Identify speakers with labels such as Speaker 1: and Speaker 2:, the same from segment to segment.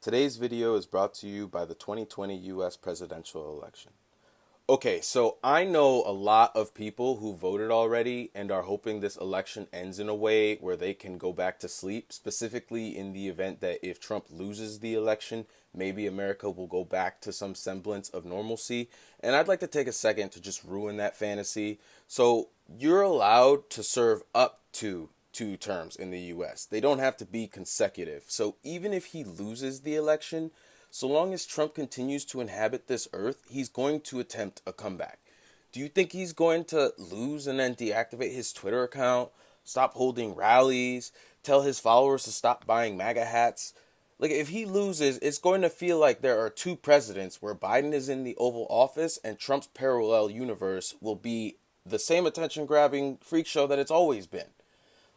Speaker 1: Today's video is brought to you by the 2020 US presidential election. Okay, so I know a lot of people who voted already and are hoping this election ends in a way where they can go back to sleep, specifically in the event that if Trump loses the election, maybe America will go back to some semblance of normalcy. And I'd like to take a second to just ruin that fantasy. So you're allowed to serve up to 2 terms in the US. They don't have to be consecutive. So even if he loses the election, so long as Trump continues to inhabit this earth, he's going to attempt a comeback. Do you think he's going to lose and then deactivate his Twitter account, stop holding rallies, tell his followers to stop buying MAGA hats? Like, if he loses, it's going to feel like there are 2 presidents where Biden is in the Oval Office and Trump's parallel universe will be the same attention grabbing freak show that it's always been.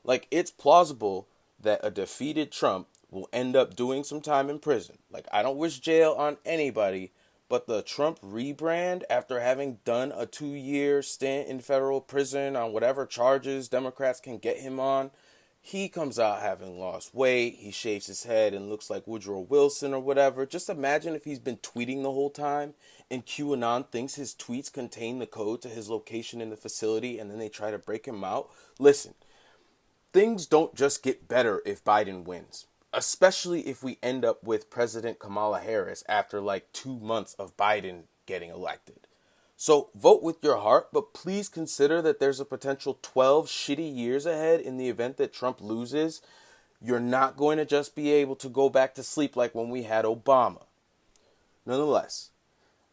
Speaker 1: Like, it's plausible that a defeated Trump will end up doing some time in prison. Like, I don't wish jail on anybody, but the Trump rebrand, after having done a 2-year stint in federal prison on whatever charges Democrats can get him on, he comes out having lost weight, he shaves his head and looks like Woodrow Wilson or whatever. Just imagine if he's been tweeting the whole time and QAnon thinks his tweets contain the code to his location in the facility and then they try to break him out. Listen, things don't just get better if Biden wins, especially if we end up with President Kamala Harris after like 2 months of Biden getting elected. So vote with your heart, but please consider that there's a potential 12 shitty years ahead in the event that Trump loses. You're not going to just be able to go back to sleep like when we had Obama. Nonetheless,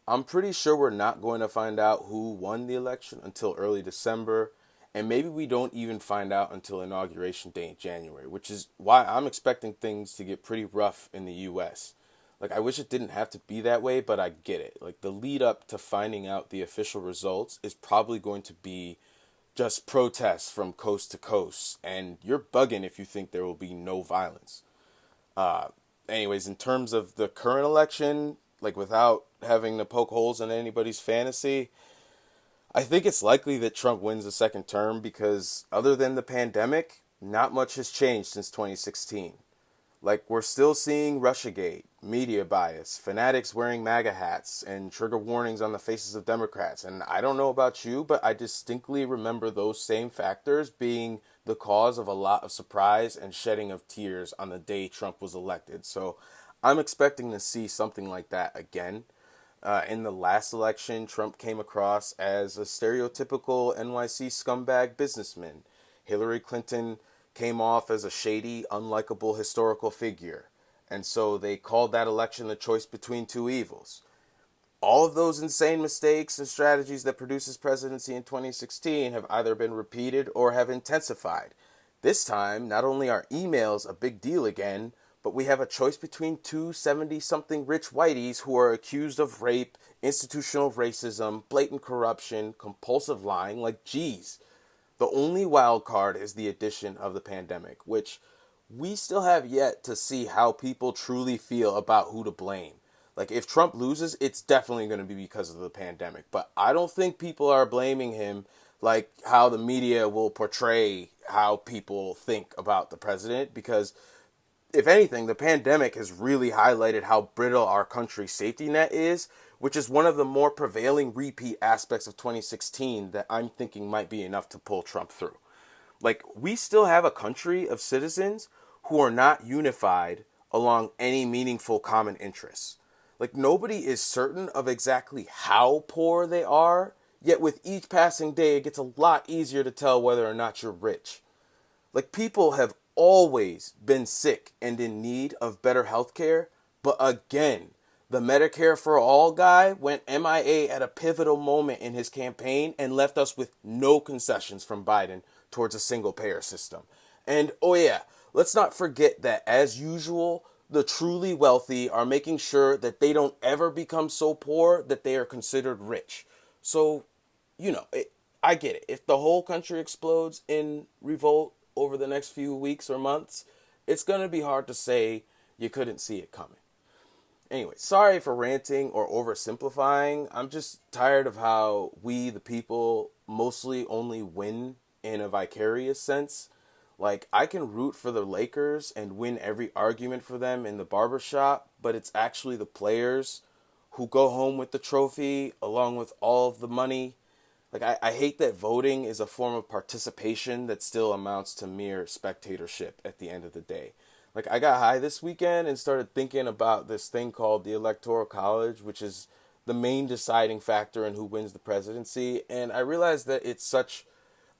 Speaker 1: I'm pretty sure we're not going to find out who won the election until early December. And maybe we don't even find out until Inauguration Day in January, which is why I'm expecting things to get pretty rough in the US. Like, I wish it didn't have to be that way, but I get it. Like, the lead up to finding out the official results is probably going to be just protests from coast to coast. And you're bugging if you think there will be no violence. Uh, Anyways, in terms of the current election, like without having to poke holes in anybody's fantasy, I think it's likely that Trump wins a second term because, other than the pandemic, not much has changed since 2016. Like, we're still seeing Russiagate, media bias, fanatics wearing MAGA hats, and trigger warnings on the faces of Democrats. And I don't know about you, but I distinctly remember those same factors being the cause of a lot of surprise and shedding of tears on the day Trump was elected. So I'm expecting to see something like that again. In the last election, Trump came across as a stereotypical NYC scumbag businessman. Hillary Clinton came off as a shady, unlikable historical figure. And so they called that election the choice between 2 evils. All of those insane mistakes and strategies that produced his presidency in 2016 have either been repeated or have intensified. This time, not only are emails a big deal again, but we have a choice between 270-something rich whiteys who are accused of rape, institutional racism, blatant corruption, compulsive lying. Like, geez. The only wild card is the addition of the pandemic, which we still have yet to see how people truly feel about who to blame. Like, if Trump loses, it's definitely going to be because of the pandemic. But I don't think people are blaming him like how the media will portray how people think about the president, because if anything, the pandemic has really highlighted how brittle our country's safety net is, which is one of the more prevailing repeat aspects of 2016 that I'm thinking might be enough to pull Trump through. Like, we still have a country of citizens who are not unified along any meaningful common interests. Like, nobody is certain of exactly how poor they are, yet with each passing day, it gets a lot easier to tell whether or not you're rich. Like, people have always been sick and in need of better health care, but again, the Medicare for All guy went MIA at a pivotal moment in his campaign and left us with no concessions from Biden towards a single payer system. And oh yeah, let's not forget that, as usual, the truly wealthy are making sure that they don't ever become so poor that they are considered rich. So, I get it. If the whole country explodes in revolt over the next few weeks or months, it's going to be hard to say you couldn't see it coming. Anyway, sorry for ranting or oversimplifying. I'm just tired of how we, the people, mostly only win in a vicarious sense. Like, I can root for the Lakers and win every argument for them in the barbershop, but it's actually the players who go home with the trophy along with all of the money. Like, I hate that voting is a form of participation that still amounts to mere spectatorship at the end of the day. Like, I got high this weekend and started thinking about this thing called the Electoral College, which is the main deciding factor in who wins the presidency. And I realized that it's such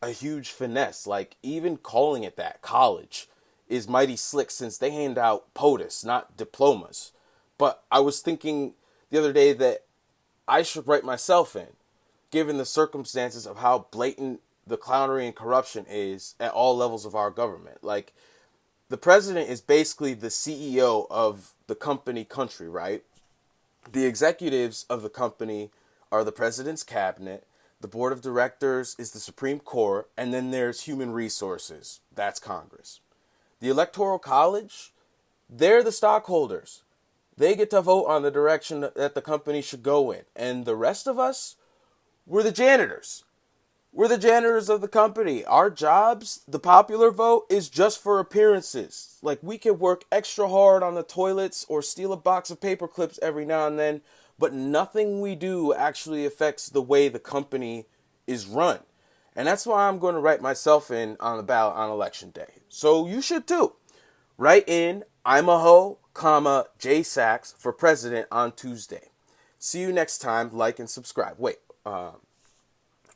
Speaker 1: a huge finesse. Like, even calling it that, college, is mighty slick since they hand out POTUS, not diplomas. But I was thinking the other day that I should write myself in, given the circumstances of how blatant the clownery and corruption is at all levels of our government. Like, the president is basically the CEO of the company country, right? The executives of the company are the president's cabinet, the board of directors is the Supreme Court, and then there's human resources. That's Congress. The Electoral College, they're the stockholders. They get to vote on the direction that the company should go in. And the rest of us, we're the janitors. We're the janitors of the company. Our jobs, the popular vote, is just for appearances. Like, we can work extra hard on the toilets or steal a box of paper clips every now and then, but nothing we do actually affects the way the company is run. And that's why I'm going to write myself in on the ballot on election day. So you should too. Write in I'm a hoe, comma, J Sachs for president on Tuesday. See you next time. Like and subscribe. Wait, all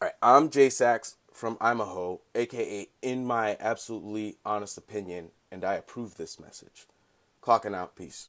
Speaker 1: right, I'm J Sachs from I'm a Ho, aka In My Absolutely Honest Opinion, and I approve this message. Clocking out. Peace.